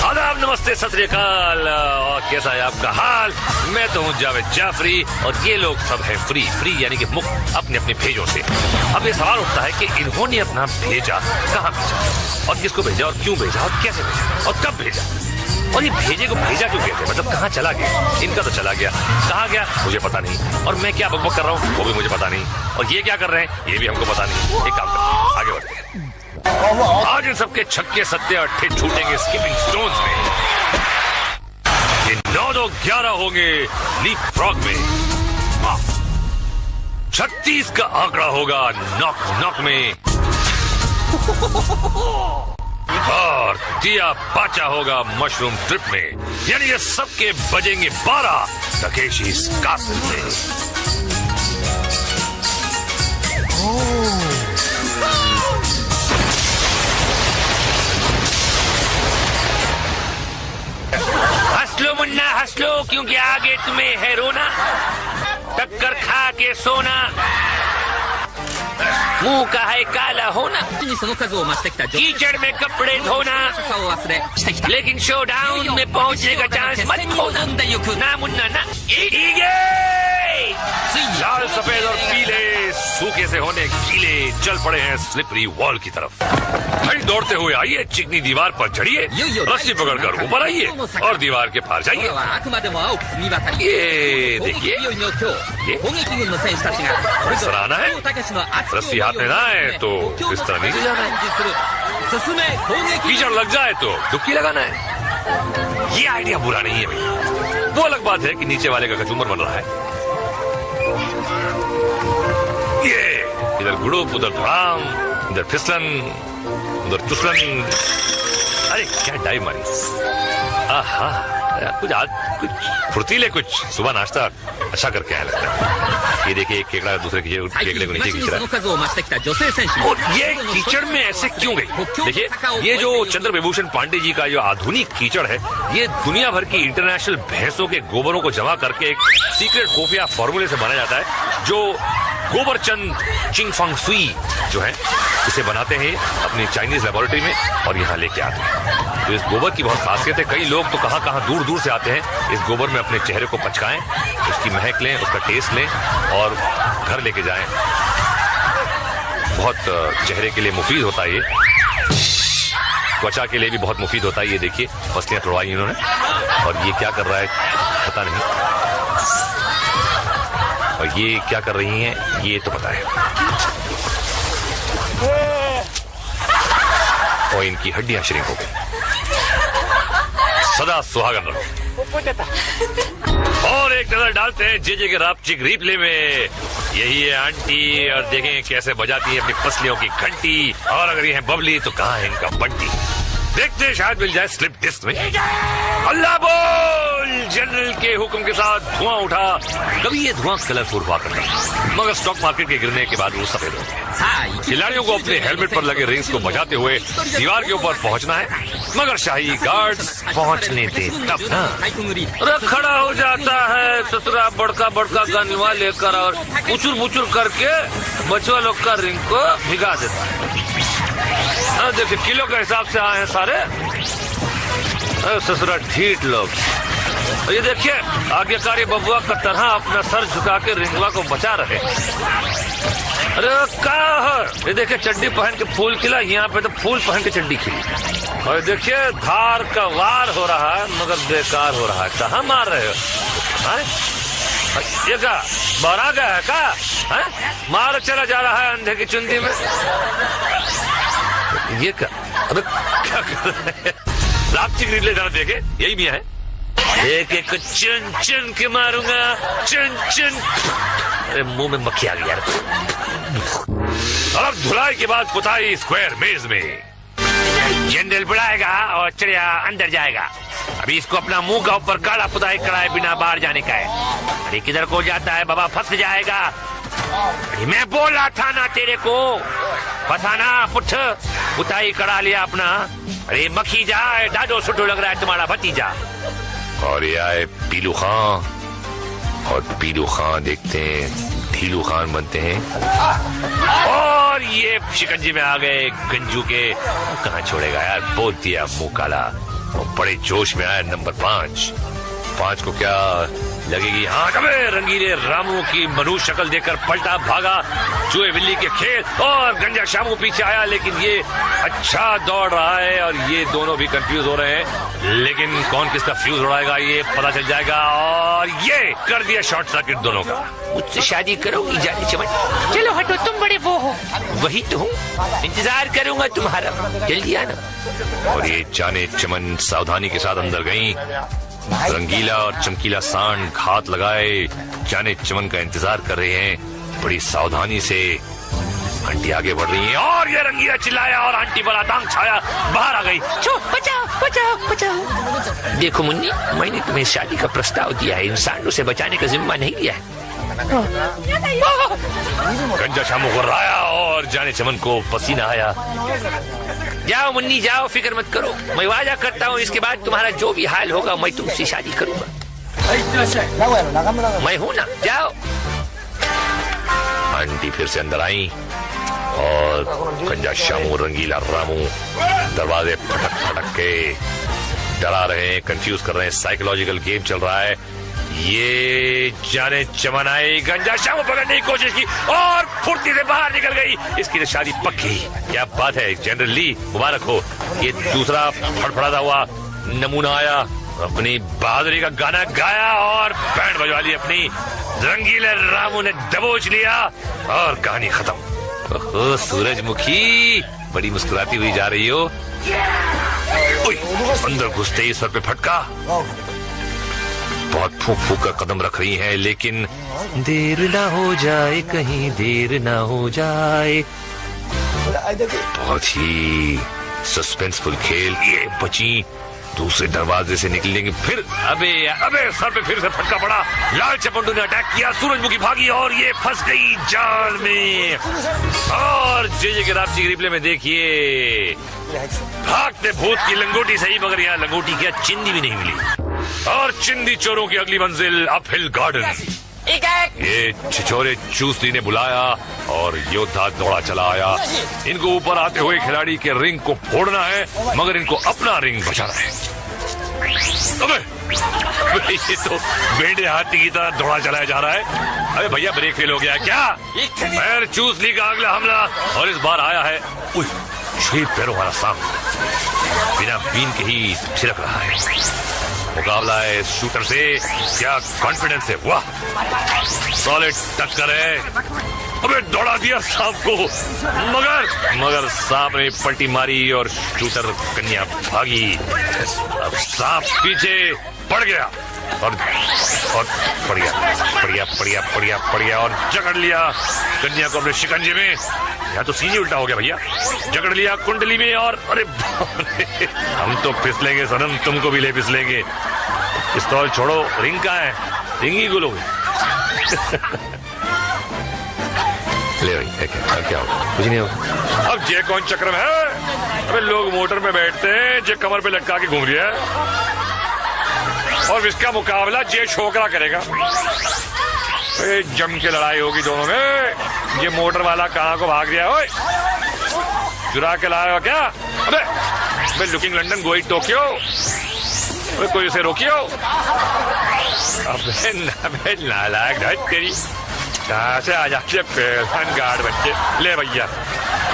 आदाब, नमस्ते, सत श्री अकाल। और कैसा है आपका हाल? मैं तो हूँ जावेद जाफरी और ये लोग सब है फ्री यानी कि मुफ्त अपने अपने भेजों से। अब ये सवाल उठता है कि इन्होंने अपना भेजा कहाँ भेजा और किसको भेजा और क्यों भेजा और कैसे भेजा और कब भेजा और ये भेजे को भेजा क्यों कहते, मतलब कहाँ चला गया। इनका तो चला गया, कहाँ गया मुझे पता नहीं, और मैं क्या बकबक कर रहा हूँ वो भी मुझे पता नहीं, और ये क्या कर रहे हैं ये भी हमको पता नहीं। एक काम करते हैं, आगे बढ़ते हैं। आज इन सबके छक्के सत्ते अट्ठे छूटेंगे स्किपिंग स्टोन्स में। ये 9-2-11 होंगे लीप फ्रॉग में। 36 का आंकड़ा होगा नॉक नॉक में। और दिया बाचा होगा मशरूम ट्रिप में। यानी ये सबके बजेंगे 12 तकेशी कासिल में। हंस लो मुन्ना हंस लो, क्योंकि आगे तुम्हें है रोना। टक्कर खा के सोना, मुंह का है काला होना। कीचड़ में कपड़े धोना, लेकिन शो डाउन में पहुंचने का चांस मत खोना। ना मुन्ना ना। लाल सफेद और पीले सूखे से होने गीले चल पड़े हैं स्लिपरी वॉल की तरफ। भाई दौड़ते हुए आइए, चिकनी दीवार पर चढ़िए, रस्सी पकड़कर ऊपर आइए और दीवार के पार जाइए। ये देखिए, इस तरह आना है, रस्सी हाथ में ना आए तो इस तरह नीचे जाना है। कीचड़ लग जाए तो डुबकी लगाना है। ये आइडिया बुरा नहीं है भाई। वो अलग बात है कि नीचे वाले का कचूमर बन रहा है। ये इधर गुड़ुप, उधर धड़ाम, इधर फिसलन, उधर तुसलन। अरे क्या डाइव मारी। आहा, कुछ आज कुछ फुर्तीले, कुछ सुबह नाश्ता अच्छा करके आया लगता है। ये देखिए, एक केकड़ा दूसरे केकड़े को नीचे खींच रहा है। और ये कीचड़ में ऐसे क्यों गई? देखिए, ये जो चंद्र विभूषण पांडे जी का जो आधुनिक कीचड़ है, ये दुनिया भर की इंटरनेशनल भैंसों के गोबरों को जमा करके एक सीक्रेट खुफिया फॉर्मूले से बनाया जाता है, जो गोबरचंद चिंगफंग सुई जो है इसे बनाते हैं अपनी चाइनीज लेबोरेटरी में और यहाँ लेके आते हैं। तो इस गोबर की बहुत खासियत है। कई लोग तो कहाँ कहाँ दूर दूर से आते हैं इस गोबर में अपने चेहरे को पचकाएं, उसकी महक लें, उसका टेस्ट लें और घर लेके जाएं। बहुत चेहरे के लिए मुफीद होता है ये, त्वचा के लिए भी बहुत मुफीद होता है। ये देखिए, फसलियां तोड़वाई इन्होंने और ये क्या कर रहा है पता नहीं, और ये क्या कर रही हैं ये तो पता है। और इनकी हड्डियां श्रिंक हो गई। सदा सुहागन रहो। और एक नजर डालते हैं जे के रापचिक रिप्ले में। यही है आंटी, और देखें कैसे बजाती है अपनी फसलियों की घंटी। और अगर ये है बबली तो कहाँ है इनका बंटी। देखते हैं, शायद मिल जाए स्लिप डिस्क में। अल्लाह बोल। जनरल के हुक्म के साथ धुआं उठा। कभी ये धुआं कलरफुल हुआ करता, मगर स्टॉक मार्केट के गिरने के बाद वो सफेद हो गया। खिलाड़ियों को अपने हेलमेट पर लगे रिंग्स को बजाते हुए दीवार के ऊपर पहुंचना है, मगर शाही गार्ड पहुंचने दे तब ना। खड़ा हो जाता है ससुरा बड़का बड़का गनवा लेकर और बुचुर बुचुर करके बचवा लोग का रिंग को भिगा देता है। देखिए, किलो के हिसाब से आए हैं सारे ससुरा ढीठ लोग। ये देखिए, आज्ञाकारी बबुआ का तरह अपना सर झुका के रिंगवा को बचा रहे। अरे क्या है? ये देखिए, चड्डी पहन के फूल खिला, यहाँ पे तो फूल पहन के चड्डी खिली। और देखिए, धार का वार हो रहा है मगर बेकार हो रहा है। कहाँ मार रहे हो? ये क्या बरा गया है क्या? मार चला जा रहा है अंधे की चुंदी में। ये क्या? अबे क्या कर रहे हैं? रापचिक रिप्ले जरा देखे, यही भी है। एक एक चुन चुन के मारूंगा, चुन चुन। अरे मुंह में मक्खी आ गई यार। अब धुलाई के बाद पुताई स्क्वायर मेज में। जनरल बुलाएगा और चिड़िया अंदर जाएगा। अभी इसको अपना मुंह का ऊपर काला पुताई कराए बिना बाहर जाने का है। अरे किधर को जाता है बाबा, फंस जाएगा। मैं बोला था ना तेरे को, फसाना पुठ। पुताई करा लिया अपना। अरे मक्खी जाए, डाडो सुटो लग रहा है तुम्हारा भतीजा। और ये आए पीलू खां, और पीलू खां देखते हैं ढीलू खान बनते हैं। और ये शिकंजी में आ गए गंजू के। कहाँ छोड़ेगा यार, बोल दिया मुंह काला। और बड़े जोश में आया नंबर 5 को क्या लगेगी हाँ कबे रंगीले रामू की मनुष्य शक्ल देखकर पलटा भागा चूहे बिल्ली के खेल और गंजा शामू पीछे आया, लेकिन ये अच्छा दौड़ रहा है और ये दोनों भी कंफ्यूज हो रहे हैं, लेकिन कौन किसका फ्यूज उड़ाएगा ये पता चल जाएगा। और ये कर दिया शॉर्ट सर्किट दोनों का। मुझसे शादी करोगी जाने चमन? चलो हटो, तुम बड़े वो हो। वही तो हूँ, इंतजार करूंगा तुम्हारा, जल्दी आना। और ये जाने चमन सावधानी के साथ अंदर गई। रंगीला और चमकीला सांड घात लगाए जाने चमन का इंतजार कर रहे हैं। बड़ी सावधानी से आंटी आगे बढ़ रही है और ये रंगीला चिल्लाया और आंटी पर आतंक छाया, बाहर आ गई। बचाओ बचाओ बचाओ। देखो मुन्नी, मैंने तुम्हें शादी का प्रस्ताव दिया है, इन सांडों से बचाने का जिम्मा नहीं लिया है। गंजा शामू को राया और जाने चमन को पसीना आया। जाओ मुन्नी जाओ, फिक्र मत करो, मैं वादा करता हूँ इसके बाद तुम्हारा जो भी हाल होगा मैं तुमसे शादी करूंगा। मैं हूँ ना, जाओ। आंटी फिर से अंदर आई और गंजा शामू रंगीला रामू दरवाजे फटक फटक के डरा रहे हैं, कंफ्यूज कर रहे हैं, साइकोलॉजिकल गेम चल रहा है। ये जाने चमन आई, गंजा शामू पकड़ने की कोशिश की और फुर्ती से बाहर निकल गई। इसकी तो शादी पक्की। क्या बात है, जनरली मुबारक हो। ये दूसरा फड़फड़ाता हुआ नमूना आया, अपनी बहादुरी का गाना गाया और बैंड बजवा ली अपनी। रंगीले रामू ने दबोच लिया और कहानी खत्म। ओहो सूरजमुखी, बड़ी मुस्कुराती हुई जा रही हो। अंदर घुसते ही सर पे फटका। बहुत फूक फूक कर कदम रख रही हैं, लेकिन देर ना हो जाए, कहीं देर ना हो जाए। बहुत ही सस्पेंसफुल खेल। ये बची दूसरे दरवाजे से निकलेंगे फिर। अबे सर पे फिर से फटका पड़ा। लाल चपंडू ने अटैक किया, सूरजमुखी भागी और ये फंस गई जाल में। और जे के राम जी के रिप्ले में देखिए, भागते भूत की लंगोटी सही, मगर यहाँ लंगोटी क्या चिंदी भी नहीं मिली। और चिंदी चोरों की अगली मंजिल अपहिल गार्डन। ये छिछोरे चूसनी ने बुलाया और योद्धा दौड़ा चला आया। इनको ऊपर आते हुए खिलाड़ी के रिंग को फोड़ना है, मगर इनको अपना रिंग बचाना है। अबे ये तो बेड़े हाथी की तरह दौड़ा चलाया जा रहा है। अरे भैया ब्रेक फेल हो गया क्या? पैर चूसनी का अगला हमला और इस बार आया है 6 पैरों वाला सांप, बिना बीन के ही छिड़क रहा है। मुकाबला है शूटर से, क्या कॉन्फिडेंस है, वाह सॉलिड टक्कर है। अबे दौड़ा दिया सांप को, मगर सांप ने पलटी मारी और शूटर कन्या भागी। अब सांप पीछे पड़ गया और पड़ गया और जकड़ लिया कन्या को अपने शिकंजे में। या तो सीने उल्टा हो गया भैया, जकड़ लिया कुंडली में और अरे हम तो फिसलेंगे सनम, तुमको भी ले फिसलेंगे। पिस्तौल छोड़ो, रिंग कहाँ है? रिंग ही गुलोगे। ले भाई, क्या होगा? कुछ नहीं होगा। अब जे कौन चक्र में है? अबे लोग मोटर में बैठते हैं, जे कमर पे लटका के घूम रही है और इसका मुकाबला जे छोकरा करेगा। जम के लड़ाई होगी दोनों में। ये मोटर वाला कहाँ को भाग गया? ओए चुरा के लाया हो क्या? अबे लुकिंग लंदन गोइंग टोक्यो, कोई उसे रोकियो। अबे नालायक ढट तेरी, कहाँ से आ जाते पहलवान गार्ड बच्चे। ले भैया,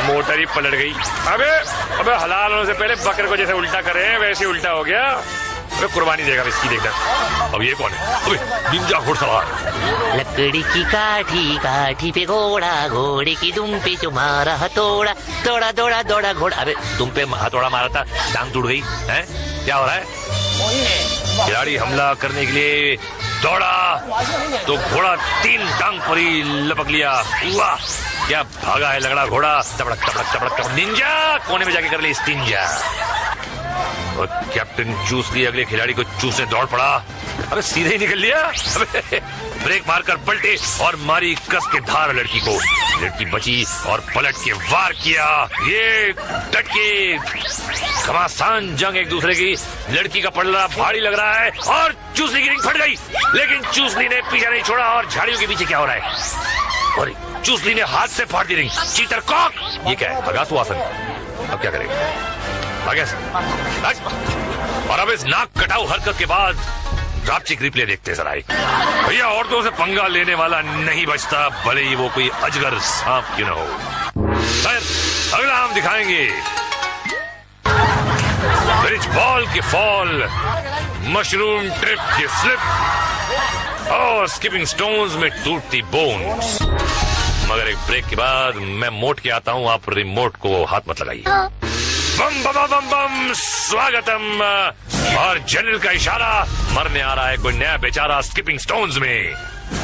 मोटर ही पलट गई। अबे हलाल होने से पहले बकर को जैसे उल्टा करे वैसे उल्टा हो गया। अबे कुर्बानी देगा इसकी, देखना। अब ये कौन है? अबे निंजा घुड़सवार। लकड़ी की काठी पे घोड़ा, घोड़े की दुम पे तुम्हारा हथौड़ा, दौड़ा दौड़ा दौड़ा घोड़ा। अबे तुम पे हथौड़ा मारा था, टांग टूट गई है, क्या हो रहा है? खिलाड़ी हमला करने के लिए दौड़ा तो घोड़ा 3 टांग पर ही लपक लिया। वाह क्या भागा है लगड़ा घोड़ा। तबड़क तबड़क तबड़क तबड़क, निंजा कोने में जाके कर ले स्टिंजा। और कैप्टन चूस लिए अगले खिलाड़ी को चूसने दौड़ पड़ा। अबे सीधे ही निकल लिया। अबे ब्रेक मारकर पलटे और मारी कस के धार लड़की को। लड़की बची और पलट के वार किया। ये डट के घमासान जंग एक दूसरे की। लड़की का पलड़ा भारी लग रहा है और चूसनी की रिंग फट गई, लेकिन चूसनी ने पीछा नहीं छोड़ा। और झाड़ियों के पीछे क्या हो रहा है? और चूसनी ने हाथ से फाड़ दी रिंग। Cheater Kock. ये क्या है? अगासु आसन। अब क्या करेंगे? और अब इस नाक कटाऊ हरकत के बाद ड्रापचिक रिप्ले देखते जरा एक। भैया औरतों से पंगा लेने वाला नहीं बचता, भले ही वो कोई अजगर सांप क्यों न हो। खैर, अगला हम दिखाएंगे ब्रिज बॉल के फॉल, मशरूम ट्रिप के स्लिप और स्किपिंग स्टोन्स में टूटती बोन्स। मगर एक ब्रेक के बाद मैं मोट के आता हूँ, आप रिमोट को हाथ मत लगाइए। बम बम बम बम, स्वागतम। और जनरल का इशारा, मरने आ रहा है कोई नया बेचारा स्किपिंग स्टोन्स में।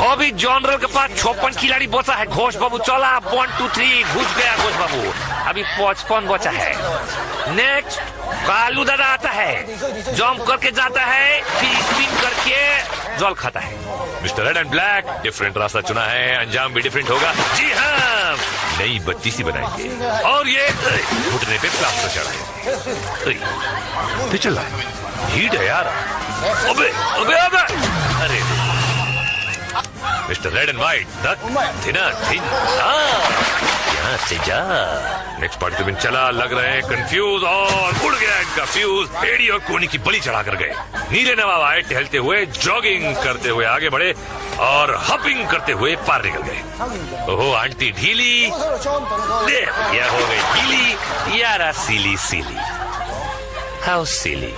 अभी जनरल के पास 56 खिलाड़ी बचा है। घोष बाबू चला, 1 2 3 घुस गया घोष बाबू। अभी 55 बचा है। नेक्स्ट कालू दादा आता है, जंप करके जाता है, फिर स्पिन करके जल खाता है। Mister red and black different रास्ता चुना है, अंजाम भी डिफरेंट होगा। जी हाँ, नई बत्तीसी बनाएंगे और ये घुटने पे प्लास्टर चढ़ाएंगे। पिछल रहा है, हीट है यार। अबे अबे अबे, अरे mister red and white, thin यहाँ से जा। नेक्स्ट पार्टिसिपेंट चला, लग रहे हैं कंफ्यूज और उड़ गया इनका फ्यूज। एडी और कोनी की बलि चढ़ा कर गए। नीले नवाब आए टहलते हुए, जॉगिंग करते हुए आगे बढ़े और हपिंग करते हुए पार निकल गए। ओहो आंटी ढीली, यह हो गई ढीली यारा। सीली सीली, हाउ सीली।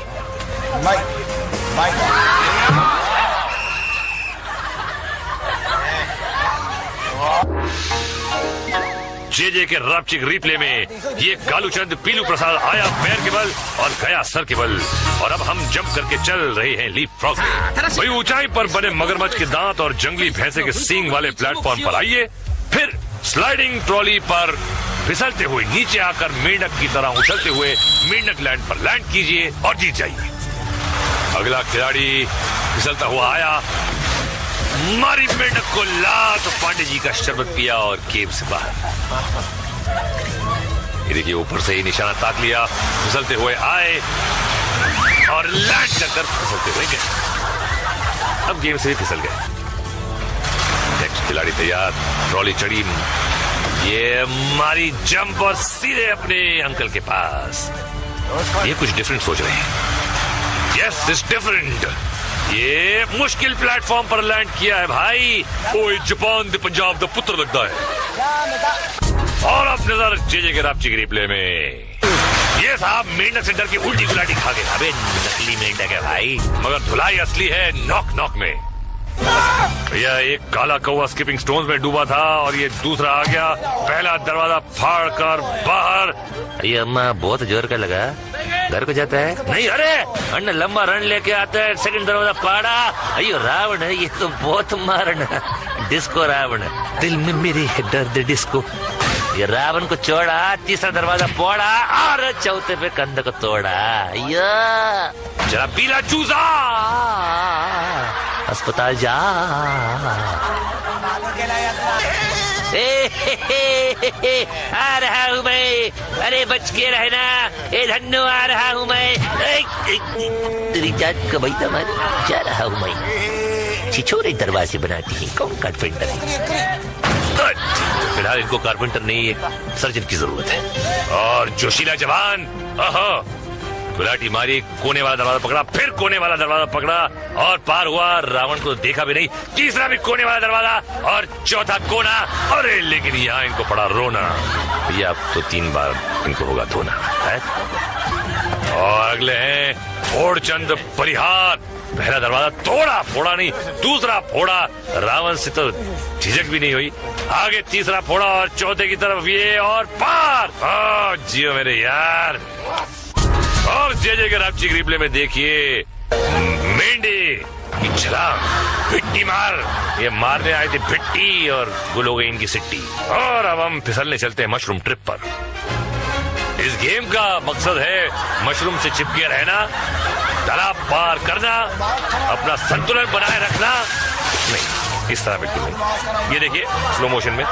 जे के ड्रापचिक रिप्ले में ये कालूचंद पीलू प्रसाद आया पैर के बल और गया सर के बल। और अब हम जंप करके चल रहे हैं लीप फ्रॉग में। वही ऊंचाई पर बने मगरमच्छ के दांत और जंगली भैंसे के सींग वाले प्लेटफॉर्म पर आइए, फिर स्लाइडिंग ट्रॉली पर फिसलते हुए नीचे आकर मेंढक की तरह उछलते हुए मेंढक लैंड पर लैंड कीजिए और जीत जाइए। अगला खिलाड़ी फिसलता हुआ आया, मारी मेंढक को लात, पांडे जी का शरबत पिया और केब से बाहर। ये देखिए ऊपर से ही निशाना ताक लिया, फिसलते हुए आए और लैंड कर फिसलते हुए गए। अब गेम से भी फिसल गए। नेक्स्ट खिलाड़ी तैयार, ट्रॉली चढ़ी, ये मारी जंप और सीधे अपने अंकल के पास। ये कुछ डिफरेंट सोच रहे हैं। Yes it's different. ये मुश्किल प्लेटफॉर्म पर लैंड किया है भाई। ओए जापान दे पंजाब दा पुत्र लगता है। और अब नजर जे के ड्रापचिक रिप्ले में। ये साहब मेंढक से डर के उल्टी गुलाटी खा गए। अबे नकली मेंढक है भाई, मगर धुलाई असली है नॉक नॉक में। भैया एक काला कौवा स्किपिंग स्टोन्स में डूबा था और ये दूसरा आ गया, पहला दरवाजा फाड़ कर बाहर। ये अम्मा बहुत जोर का लगा, घर को जाता है नहीं। अरे अन्ना लंबा रन लेके आता है, सेकंड दरवाजा फाड़ा। अयो रावण है ये तो, बहुत मारना। डिस्को रावण, दिल में मेरे है दर्द डिस्को। ये रावण को चोड़ा, तीसरा दरवाजा फोड़ा और चौथे पे कंध को तोड़ा। जरा पीला चूजा, अस्पताल जा। आ रहा हूँ मैं, अरे बच के रहना। ए धन्नो आ रहा हूँ मैं। तेरी जात का भाई तमारी जा रहा हूँ मैं। छिछोरे दरवाजे बनाती है, कौन कारपेंटर है? फिलहाल इनको कारपेंटर नहीं, एक सर्जन की जरूरत है। और जोशीला जवान गुलाटी मारी, कोने वाला दरवाजा पकड़ा, फिर कोने वाला दरवाजा पकड़ा और पार हुआ। रावण को देखा भी नहीं, तीसरा भी कोने वाला दरवाजा और चौथा कोना। अरे लेकिन यहाँ इनको पड़ा रोना। भैया अब तो 3 बार इनको होगा धोना है। और अगले हैं ओड़चंद परिहार। पहला दरवाजा तोड़ा, फोड़ा नहीं, दूसरा फोड़ा। रावण से तो झिझक भी नहीं हुई। आगे तीसरा फोड़ा और चौथे की तरफ ये और पार। जियो मेरे यार। और जे के ड्रापचिक रिप्ले में देखिए मेंढे की छलांग, भिट्टी मार। ये मारने आए थे भिट्टी और गुल हो गई इनकी सिट्टी। और अब हम फिसलने चलते हैं मशरूम ट्रिप पर। इस गेम का मकसद है मशरूम से चिपके रहना, तालाब पार करना, अपना संतुलन बनाए रखना। नहीं, इस तरह बिल्कुल नहीं। ये देखिए स्लो मोशन में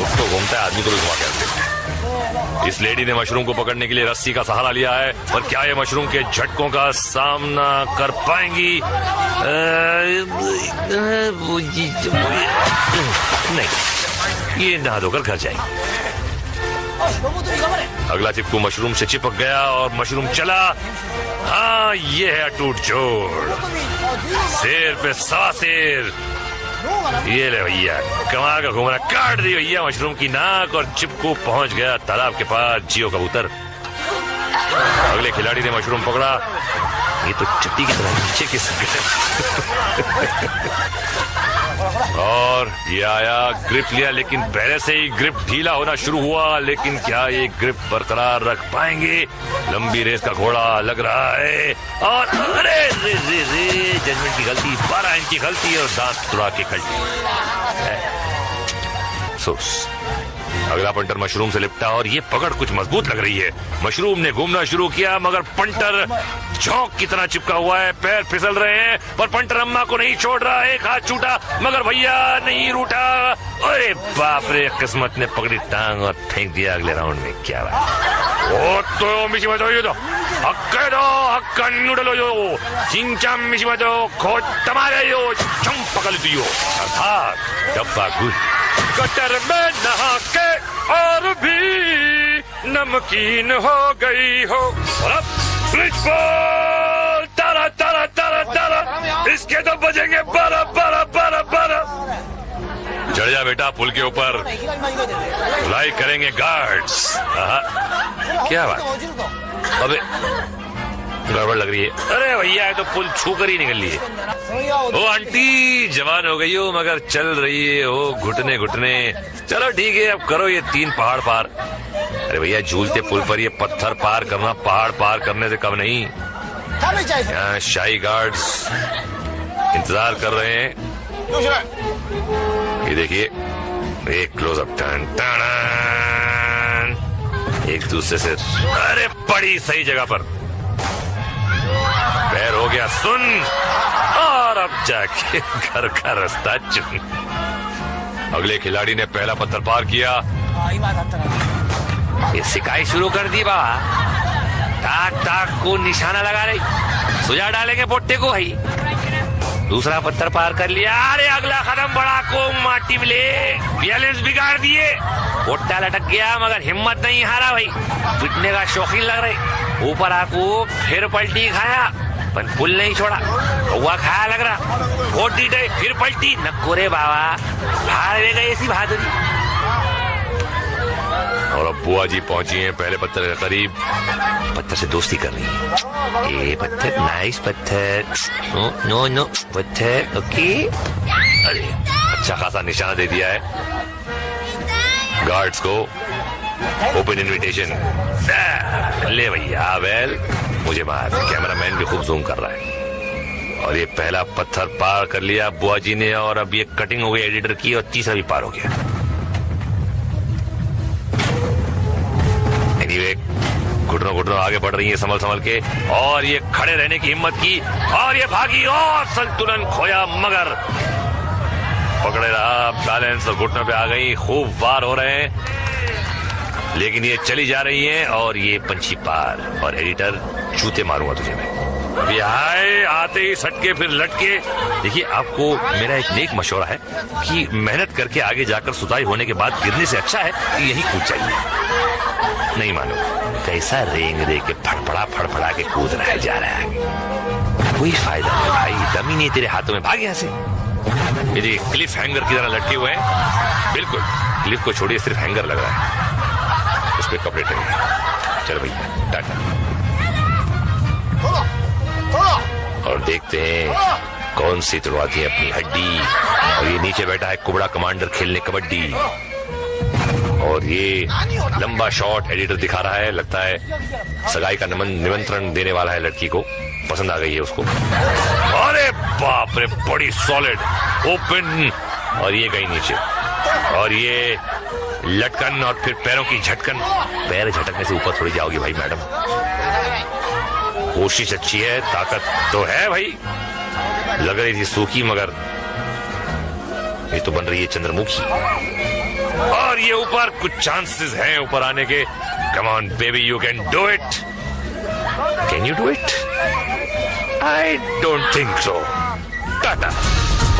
उसको घूमता है, आदमी को भी घुमा के रखते हैं। इस लेडी ने मशरूम को पकड़ने के लिए रस्सी का सहारा लिया है, पर क्या ये मशरूम के झटकों का सामना कर पाएंगी? नहीं, ये नहा धोकर घर जाएंगे। अगला चिपकू मशरूम से चिपक गया और मशरूम चला। हाँ, ये है अटूट जोड़। शेर पे सवा शेर। ये ले भैया, कमाल का घूमना काट दी भैया मशरूम की नाक और चिपकू पहुंच गया तालाब के पास। जियो कबूतर। अगले खिलाड़ी ने मशरूम पकड़ा। ये तो चट्टी की तरह नीचे की और ये आया, ग्रिप लिया, लेकिन पहले से ही ग्रिप ढीला होना शुरू हुआ। लेकिन क्या ये ग्रिप बरकरार रख पाएंगे? लंबी रेस का घोड़ा लग रहा है और अरे रे रे रे, जजमेंट की गलती, 12 इंच की गलती और दांत तुड़ा के खल्टी। अफसोस। अगला पंटर मशरूम से लिपटा और ये पकड़ कुछ मजबूत लग रही है। मशरूम ने घूमना शुरू किया मगर पंटर झोंक की तरह चिपका हुआ है। पैर फिसल रहे हैं पर पंटर अम्मा को नहीं छोड़ रहा है। एक हाथ छूटा मगर भैया नहीं रूठा। अरे बाप रे, किस्मत ने पकड़ी टांग और फेंक दिया अगले राउंड में। क्या बात। ओ तो मिशिमतो यो तो हक्के दो हक्का नूडलो यो चिंचा मिशिमतो खोट तमारे यो चम पकड़ दियो। अर्थात डब्बा गुड कटर में नहा के और भी नमकीन हो गई हो। और अब ब्रिज पर तारा तारा तारा तारा, इसके तो बजेंगे 12 12 12 12। चढ़ जा बेटा पुल के ऊपर, लाई करेंगे गार्ड्स। क्या बात, अबे गड़बड़ लग रही है। अरे भैया ये तो पुल छू कर ही निकल लिए। ओ आंटी जवान हो गई हो मगर चल रही है हो घुटने घुटने। चलो ठीक है, अब करो ये 3 पहाड़ पार। अरे भैया झूलते पुल पर ये पत्थर पार करना पहाड़ पार करने से कम नहीं। यहाँ शाही गार्ड्स इंतजार कर रहे हैं। ये देखिए एक क्लोजअप, टन टन, एक दूसरे से। अरे बड़ी सही जगह पर पैर हो गया सुन, और अब जाके घर का रास्ता चुन। अगले खिलाड़ी ने पहला पत्थर पार किया। ये सिकाई शुरू कर दी बाबा। ताक ताक को निशाना लगा रही, सुझा डालेंगे पोट्टे को भाई। दूसरा पत्थर पार कर लिया। अरे अगला कदम बड़ा को माटी मिले, बैलेंस बिगाड़ दिए। पोट्टा लटक गया मगर हिम्मत नहीं हारा भाई। पिटने का शौकीन लग रहे। ऊपर आको फिर पलटी खाया पर पुल नहीं छोड़ा। हुआ खाया लग रहा, वोट दी गए फिर पलटी। नकोरे बाबा हार गए ऐसी बहादुरी। और अब बुआ जी पहुंची हैं पहले पत्थर के करीब। पत्थर से दोस्ती कर रही है। ए पत्थर, नाइस पत्थर, नो नो नो पत्थर, ओके। अरे अच्छा खासा निशाना दे दिया है गार्ड्स को। Open invitation. ले भैया वेल, मुझे मार। कैमरामैन भी खूब जूम कर रहा है। और ये पहला पत्थर पार कर लिया बुआ जी ने और अब ये कटिंग हो गई एडिटर की और तीसरा भी पार हो गया। एनीवे घुटनों घुटनों आगे बढ़ रही है संभल संभल के, और ये खड़े रहने की हिम्मत की और ये भागी और संतुलन खोया मगर पकड़े रहा। बैलेंस और घुटनों पे आ गई। खूब वार हो रहे हैं लेकिन ये चली जा रही है और ये पंछी पार। और एडिटर जूते मारूंगा तुझे मैं। हाय आते ही सटके फिर लटके। देखिए आपको मेरा एक नेक मशवरा है कि मेहनत करके आगे जाकर सुताई होने के बाद गिरने से अच्छा है कि यही कूद जाइए। नहीं मानो कैसा रेंग रे के फड़फड़ा के कूद रहा जा रहा है। कोई फायदा नहीं भाई, दमी नहीं तेरे हाथों में, भाग यहाँ से। ये क्लिफ हैंगर की तरह लटके हुए हैं। बिल्कुल क्लिफ को छोड़िए, सिर्फ हैंगर लग रहा है, उस पे कपड़े टंगे। चल भैया टाटा। और देखते हैं कौन सी तुड़वाती है अपनी हड्डी। और ये नीचे बैठा है कुबड़ा कमांडर खेलने कबड्डी। और ये लंबा शॉट एडिटर दिखा रहा है, लगता है सगाई का निमंत्रण देने वाला है लड़की को, पसंद आ गई है उसको। अरे बाप रे, बड़ी सॉलिड ओपन। और ये गई नीचे और ये लटकन और फिर पैरों की झटकन। पैर झटकने से ऊपर थोड़ी जाओगी भाई मैडम। कोशिश अच्छी है, ताकत तो है भाई। लग रही थी सूखी मगर ये तो बन रही है चंद्रमुखी। और ये ऊपर कुछ चांसेस हैं ऊपर आने के। Come on baby, you can do it. Can you do it? I don't think so. Tata.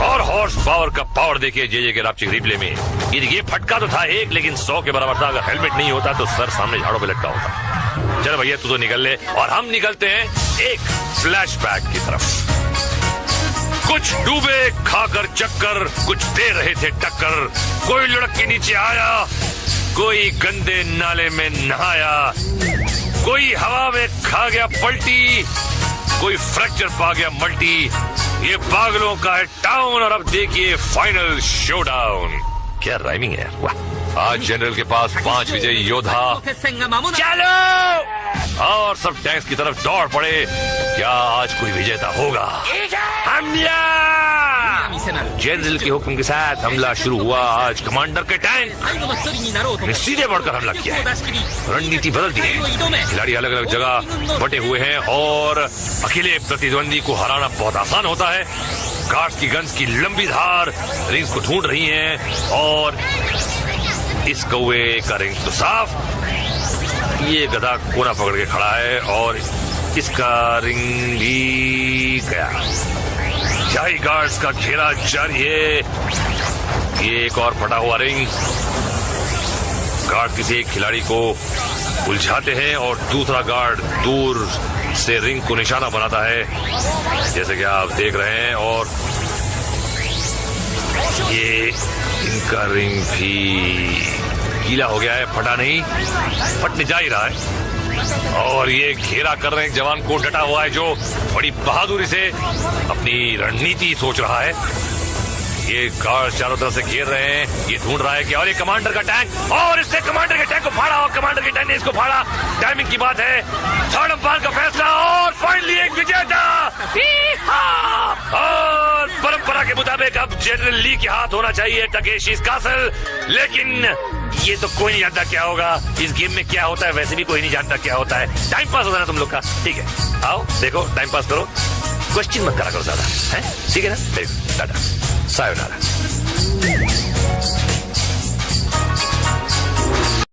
और हॉर्स पावर का पावर देखिए जे के रापचिक रिप्ले में। ये फटका तो था एक, लेकिन 100 के बराबर था। अगर हेलमेट नहीं होता तो सर सामने झाड़ों पे लटका होता। चल भैया तू तो निकल ले, और हम निकलते हैं एक फ्लैशबैक की तरफ। कुछ डूबे खाकर चक्कर, कुछ दे रहे थे टक्कर। कोई लुढ़क के नीचे आया, कोई गंदे नाले में नहाया, कोई हवा में खा गया पलटी, कोई फ्रैक्चर पा गया मल्टी। ये पागलों का है टाउन, और अब देखिए फाइनल शोडाउन। क्या राइमिंग है, वाह। आज जनरल के पास 5 विजयी योद्धा। चलो, और सब टैंक्स की तरफ दौड़ पड़े। क्या आज कोई विजेता होगा? हमला! जनरल के हुक्म के साथ हमला शुरू हुआ। आज कमांडर के टैंक ने सीधे बढ़कर हमला किया है। रणनीति बदल दी है। खिलाड़ी अलग अलग जगह बटे हुए हैं, और अकेले प्रतिद्वंदी को हराना बहुत आसान होता है। गार्ड्स की गन्स की लंबी धार रिंग्स को ढूंढ रही हैं, और इस कौवे का रिंग तो साफ। ये गधा कोना पकड़ के खड़ा है, और इसका रिंग भी गया। शाही गार्ड्स का घेरा जारी है। ये एक और फटा हुआ रिंग। गार्ड किसी एक खिलाड़ी को उलझाते हैं, और दूसरा गार्ड दूर से रिंग को निशाना बनाता है, जैसे कि आप देख रहे हैं। और ये इनका रिंग भी गीला हो गया है, फटा नहीं, फटने जा ही रहा है। और ये घेरा कर रहे हैं जवान को, डटा हुआ है, जो बड़ी बहादुरी से अपनी रणनीति सोच रहा है। ये गार्ड चारों तरफ से घेर रहे हैं। ये ढूंढ रहा है कि और ये कमांडर का टैंक, और इसने कमांडर के टैंक को फाड़ा, और कमांडर के टैंक ने इसको फाड़ा। टाइमिंग की बात है। थर्ड अंपायर का फैसला, और फाइनली एक विजेता। और परंपरा के मुताबिक अब जनरल ली के हाथ होना चाहिए टकेशी's कासल, लेकिन ये तो कोई नहीं जानता क्या होगा। इस गेम में क्या होता है वैसे भी कोई नहीं जानता क्या होता है। टाइम पास होता है ना तुम लोग का, ठीक है? आओ देखो, टाइम पास करो, क्वेश्चन मत करा करो ज्यादा, है ठीक है ना? टाटा, सायोनारा।